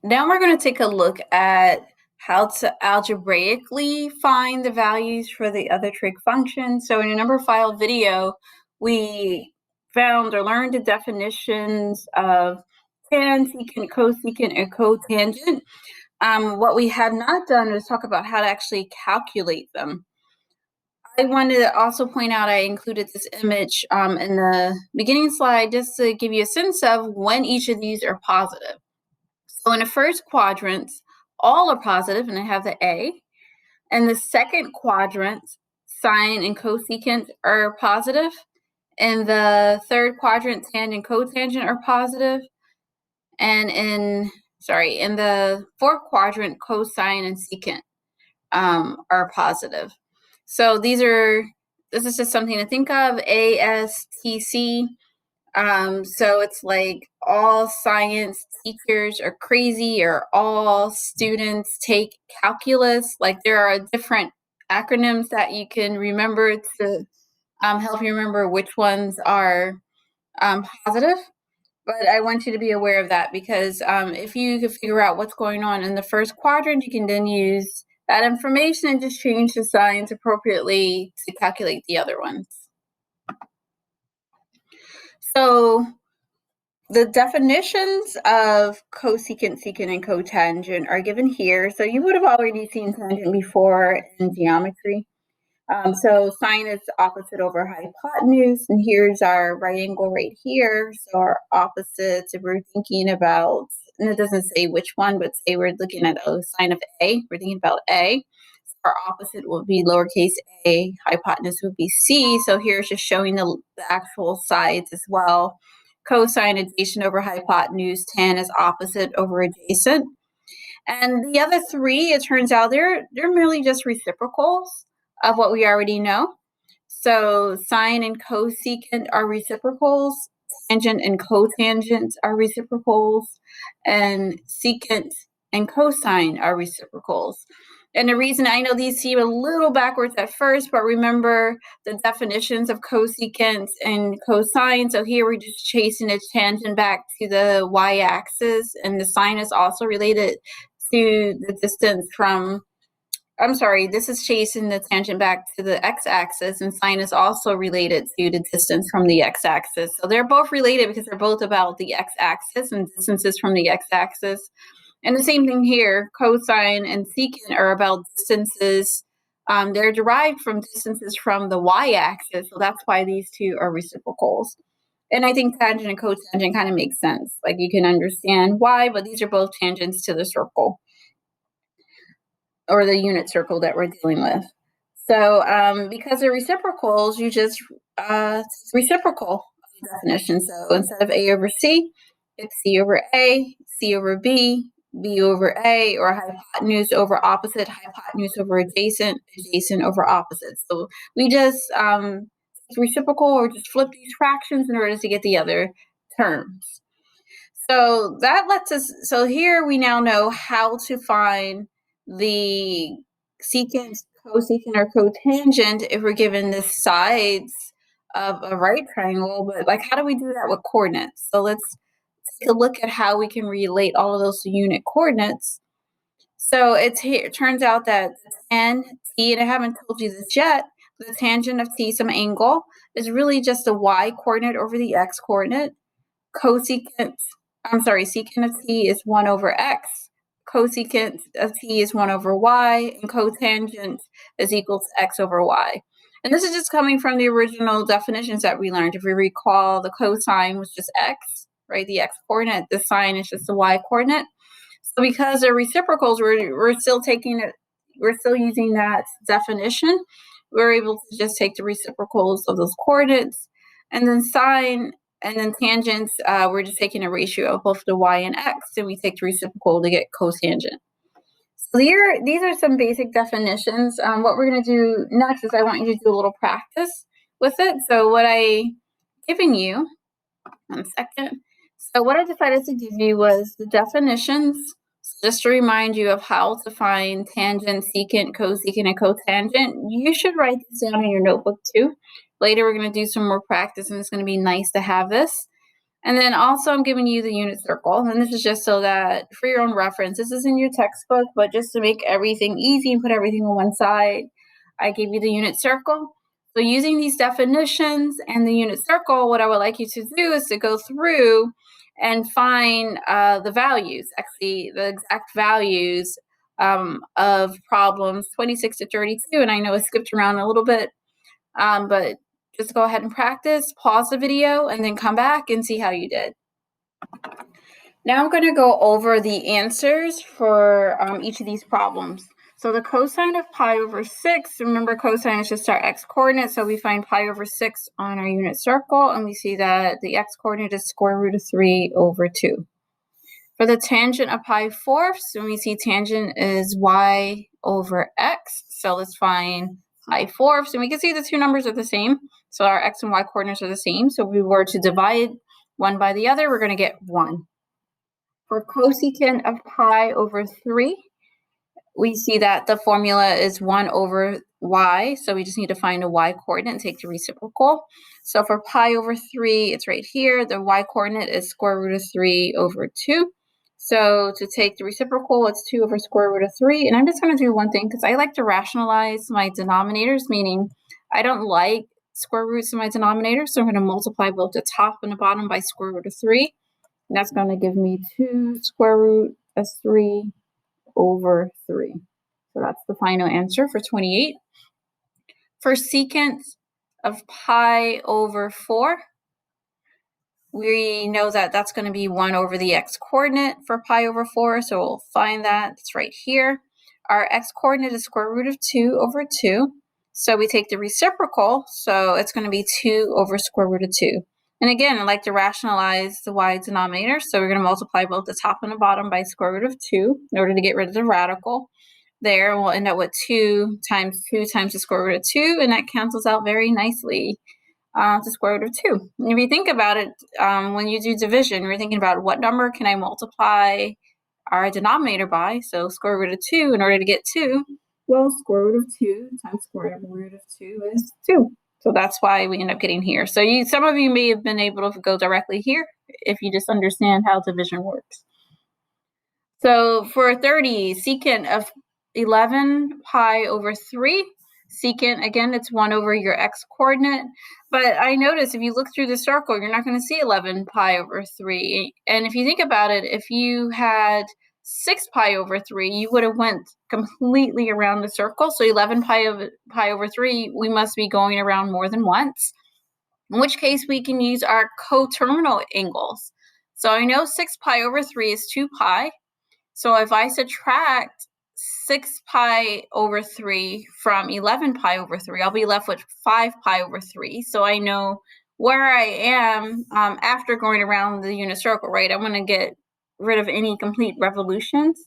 Now we're going to take a look at how to algebraically find the values for the other trig functions. So in a number file video, we found or learned the definitions of tan, secant, cosecant, and cotangent. What we have not done is talk about how to actually calculate them. I wanted to also point out I included this image in the beginning slide just to give you a sense of when each of these are positive. So in the first quadrant, all are positive, and I have the A. In the second quadrant, sine and cosecant are positive. In the third quadrant, tan and cotangent are positive. And in the fourth quadrant, cosine and secant are positive. So this is just something to think of, ASTC. So it's like all science teachers are crazy, or all students take calculus. Like there are different acronyms that you can remember to help you remember which ones are positive. But I want you to be aware of that because if you can figure out what's going on in the first quadrant, you can then use that information and just change the signs appropriately to calculate the other ones. So the definitions of cosecant, secant, and cotangent are given here. So you would have already seen tangent before in geometry. So sine is opposite over hypotenuse, and here's our right angle right here. So our opposites, if we're thinking about, and it doesn't say which one, but say we're looking at sine of A, we're thinking about A. So our opposite will be lowercase a, hypotenuse would be C. So here's just showing the actual sides as well. Cosine adjacent over hypotenuse, tan is opposite over adjacent. And the other three, it turns out they're merely just reciprocals of what we already know. So sine and cosecant are reciprocals, tangent and cotangent are reciprocals, and secant and cosine are reciprocals. And the reason, I know these seem a little backwards at first, but remember the definitions of cosecant and cosine. So here we're just chasing a tangent back to the y-axis, and the sine is also related to the distance from, this is chasing the tangent back to the x-axis, and sine is also related to the distance from the x-axis. So they're both related because they're both about the x-axis and distances from the x-axis. And the same thing here, cosine and secant are about distances. They're derived from distances from the y-axis, so that's why these two are reciprocals. And I think tangent and cotangent kind of makes sense. Like you can understand why, but these are both tangents to the circle or the unit circle that we're dealing with. So because they're reciprocals, you just reciprocal definition. So instead of A over C, it's C over A, C over B, B over A, or hypotenuse over opposite, hypotenuse over adjacent, adjacent over opposite. So we just reciprocal or just flip these fractions in order to get the other terms. So that lets us, so here we now know how to find the secant, cosecant, or cotangent if we're given the sides of a right triangle, but like how do we do that with coordinates? So let's take a look at how we can relate all of those unit coordinates. So it turns out that tan, t, and I haven't told you this yet, the tangent of t, some angle, is really just the y coordinate over the x coordinate. Secant of t is 1 over x, cosecant of t is 1 over y, and cotangent is equal to x over y. And this is just coming from the original definitions that we learned. If we recall, the cosine was just x, right? The x coordinate. The sine is just the y coordinate. So because they're reciprocals, we're still using that definition. We're able to just take the reciprocals of those coordinates, and then sine and then tangents, we're just taking a ratio of both the y and x, and we take the reciprocal to get cotangent. So these are some basic definitions. What we're going to do next is I want you to do a little practice with it. So what I given you, one second. So what I decided to give you was the definitions, just to remind you of how to find tangent, secant, cosecant, and cotangent. You should write this down in your notebook too. Later we're going to do some more practice, and it's going to be nice to have this. And then also I'm giving you the unit circle, and this is just so that for your own reference, this is in your textbook, but just to make everything easy and put everything on one side, I gave you the unit circle. So using these definitions and the unit circle, what I would like you to do is to go through and find the values, actually the exact values of problems 26 to 32. And I know I skipped around a little bit, but just go ahead and practice, pause the video, and then come back and see how you did. Now I'm going to go over the answers for each of these problems. So the cosine of pi over 6, remember cosine is just our x-coordinate, so we find pi over 6 on our unit circle, and we see that the x-coordinate is square root of 3 over 2. For the tangent of pi fourths, when we see tangent is y over x, so let's find pi fourths, and we can see the two numbers are the same, so our x and y coordinates are the same, so if we were to divide one by the other, we're going to get 1. For cosecant of pi over 3, we see that the formula is 1 over y, so we just need to find a y coordinate and take the reciprocal. So for pi over 3, it's right here. The y coordinate is square root of 3 over 2. So to take the reciprocal, it's 2 over square root of 3. And I'm just going to do one thing because I like to rationalize my denominators, meaning I don't like square roots in my denominator. So I'm going to multiply both the top and the bottom by square root of 3. And that's going to give me 2 square root of 3 over 3. So that's the final answer for 28. For secant of pi over 4, we know that that's going to be 1 over the x-coordinate for pi over 4, so we'll find that. It's right here. Our x-coordinate is square root of 2 over 2, so we take the reciprocal, so it's going to be 2 over square root of 2. And again, I like to rationalize the y denominator, so we're going to multiply both the top and the bottom by square root of 2 in order to get rid of the radical. There, we'll end up with 2 times the square root of 2, and that cancels out very nicely to square root of 2. And if you think about it, when you do division, you're thinking about what number can I multiply our denominator by? So square root of 2 in order to get 2. Well, square root of 2 times square root of 2 is 2. So that's why we end up getting here. So some of you may have been able to go directly here if you just understand how division works. So for 30, secant of 11 pi over 3. Secant, again, it's 1 over your x-coordinate. But I notice if you look through the circle, you're not going to see 11 pi over 3. And if you think about it, if you had 6 pi over 3, you would have went completely around the circle. So 11 pi over 3, we must be going around more than once, in which case we can use our coterminal angles. So I know 6 pi over 3 is 2 pi. So if I subtract 6 pi over 3 from 11 pi over 3, I'll be left with 5 pi over 3. So I know where I am after going around the unit circle, right? I'm going to get rid of any complete revolutions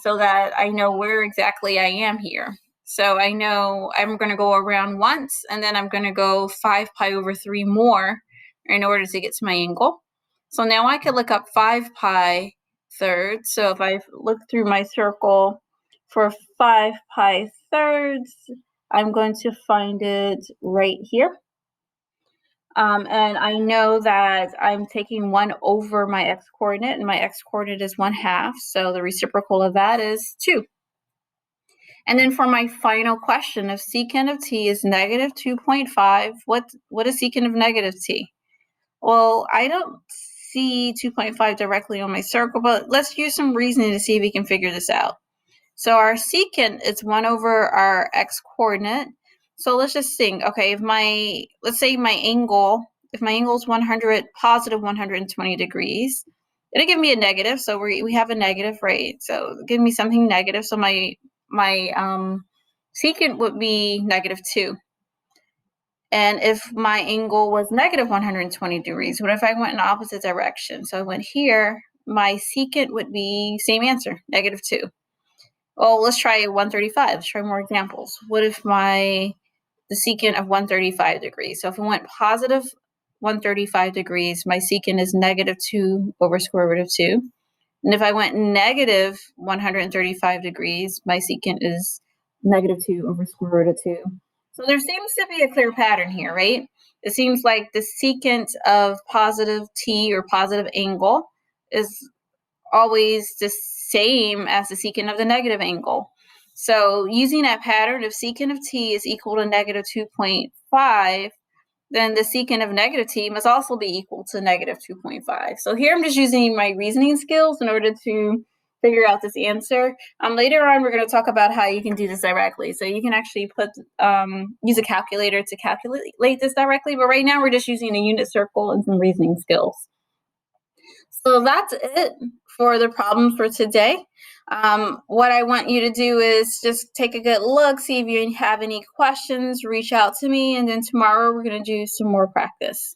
so that I know where exactly I am here. So I know I'm going to go around once, and then I'm going to go 5 pi over 3 more in order to get to my angle. So now I could look up 5 pi thirds. So if I look through my circle for 5 pi thirds, I'm going to find it right here. And I know that I'm taking 1 over my x-coordinate, and my x-coordinate is 1/2. So the reciprocal of that is 2. And then for my final question, if secant of t is negative 2.5, what is secant of negative t? Well, I don't see 2.5 directly on my circle, but let's use some reasoning to see if we can figure this out. So our secant is 1 over our x-coordinate. So let's just think, okay, let's say my angle is positive 120 degrees, it'll give me a negative. So we have a negative, right? So give me something negative. So my secant would be negative 2. And if my angle was negative 120 degrees, what if I went in the opposite direction? So I went here, my secant would be same answer, negative 2. Well, let's try 135. Let's try more examples. What if the secant of 135 degrees? So if I went positive 135 degrees, my secant is negative 2 over square root of 2. And if I went negative 135 degrees, my secant is negative 2 over square root of 2. So there seems to be a clear pattern here, right? It seems like the secant of positive t or positive angle is always the same as the secant of the negative angle. So using that pattern, if secant of t is equal to negative 2.5, then the secant of negative t must also be equal to negative 2.5. So here I'm just using my reasoning skills in order to figure out this answer. Later on, we're going to talk about how you can do this directly. So you can actually use a calculator to calculate this directly. But right now, we're just using a unit circle and some reasoning skills. So that's it for the problem for today. What I want you to do is just take a good look, see if you have any questions, reach out to me, and then tomorrow we're going to do some more practice.